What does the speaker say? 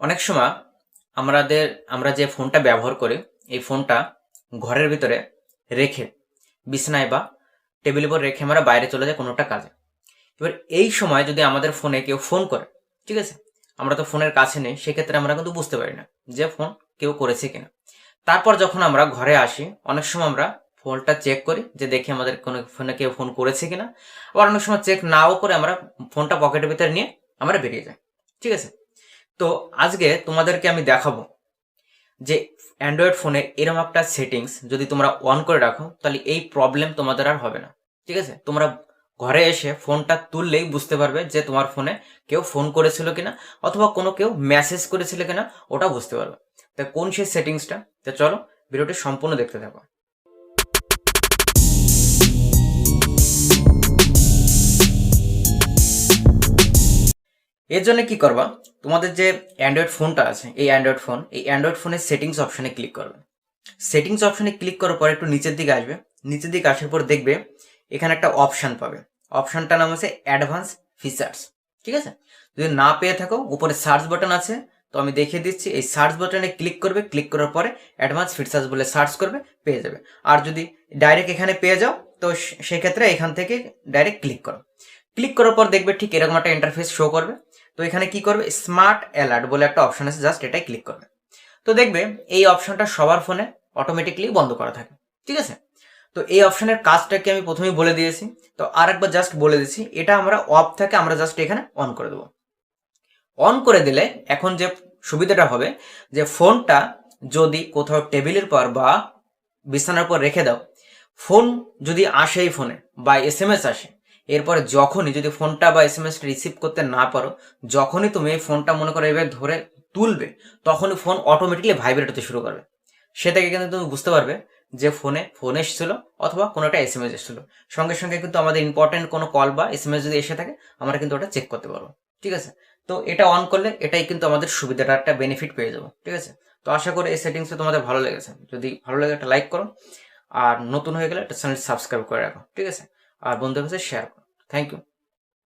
অনেক সময় আমরা যে ফোনটা ব্যবহার করি, এই ফোনটা ঘরের ভিতরে রেখে বিছানায় বা টেবিলের উপর রেখে আমরা বাইরে চলে যাই কোনোটা কাজে। এবার এই সময় যদি আমাদের ফোনে কেউ ফোন করে, ঠিক আছে, আমরা তো ফোনের কাছে নেই, সেক্ষেত্রে আমরা কিন্তু বুঝতে পারি না যে ফোন কেউ করেছে কিনা। তারপর যখন আমরা ঘরে আসি, অনেক সময় আমরা ফোনটা চেক করি যে দেখি আমাদের কোনো ফোনে কেউ ফোন করেছে কিনা। আবার অনেক সময় চেক নাও করে আমরা ফোনটা পকেটের ভিতরে নিয়ে আমরা বেরিয়ে যাই, ঠিক আছে। তো আজকে তোমাদেরকে আমি দেখাবো যে অ্যান্ড্রয়েড ফোনে এরকম একটা সেটিংস যদি তোমরা অন করে রাখো, তাহলে এই প্রবলেম তোমাদের আর হবে না, ঠিক আছে। তোমরা ঘরে এসে ফোনটা তুললেই বুঝতে পারবে যে তোমার ফোনে কেউ ফোন করেছিল কিনা, অথবা কোনো কেউ মেসেজ করেছিল কিনা, ওটা বুঝতে পারবে। তা কোন সেই সেটিংসটা, তো চলো ভিডিওটি সম্পূর্ণ দেখতে থাকো। এর জন্য কি করবা, তোমাদের যে অ্যান্ড্রয়েড ফোনটা আছে, এই অ্যান্ড্রয়েড ফোনের সেটিংস অপশনে ক্লিক করবে। সেটিংস অপশনে ক্লিক করার পর একটু নিচের দিকে আসবে। নিচের দিকে আসার পর দেখবে এখানে একটা অপশন পাবে। অপশনটার নাম আছে অ্যাডভান্স ফিচার্স, ঠিক আছে। যদি না পেয়ে থাকো, উপরে সার্চ বাটন আছে, তো আমি দেখিয়ে দিচ্ছি। এই সার্চ বাটনে ক্লিক করবে, ক্লিক করার পরে অ্যাডভান্স ফিচার্স বলে সার্চ করবে, পেয়ে যাবে। আর যদি ডাইরেক্ট এখানে পেয়ে যাও, তো সেক্ষেত্রে এখান থেকে ডাইরেক্ট ক্লিক করো। ক্লিক করার পর দেখবে ঠিক এরকম একটা ইন্টারফেস শো করবে। তো এখানে কি করবে, স্মার্ট অ্যালার্ট বলে একটা অপশন আছে, জাস্ট এটাই ক্লিক করবে। তো দেখবে এই অপশনটা সবার ফোনে অটোমেটিকলি বন্ধ করা থাকে, ঠিক আছে। তো এই অপশনের কাজটাকে আমি প্রথমেই বলে দিয়েছি, তো আরেকবার জাস্ট বলে দিচ্ছি। এটা আমরা অফ থাকে, আমরা জাস্ট এখানে অন করে দেবো। অন করে দিলে এখন যে সুবিধাটা হবে, যে ফোনটা যদি কোথাও টেবিলের পর বা বিছানার পর রেখে দাও, ফোন যদি আসে এই ফোনে বা এসএমএস আসে, এরপরে যখনই যদি ফোনটা বা এসএমএস রিসিভ করতে না পারো, যখনই তুমি এই ফোনটা মনে করো এবার ধরে তুলবে, তখনই ফোন অটোমেটিকলি ভাইব্রেট হতে শুরু করবে। সেটাকে কিন্তু তুমি বুঝতে পারবে যে ফোন এসেছিল অথবা কোনো একটা এসএমএস এসেছিল। সঙ্গে সঙ্গে কিন্তু আমাদের ইম্পর্টেন্ট কোনো কল বা এসএমএস যদি এসে থাকে, আমরা কিন্তু ওটা চেক করতে পারবো, ঠিক আছে। তো এটা অন করলে এটাই কিন্তু আমাদের সুবিধাটা, একটা বেনিফিট পেয়ে যাবো, ঠিক আছে। তো আশা করি এই সেটিংসটা তোমাদের ভালো লেগেছে। যদি ভালো লাগে একটা লাইক করো, আর নতুন হয়ে গেলে একটা চ্যানেল সাবস্ক্রাইব করে রাখো, ঠিক আছে। আর বন্ধুদের কাছে শেয়ার করো। Thank you.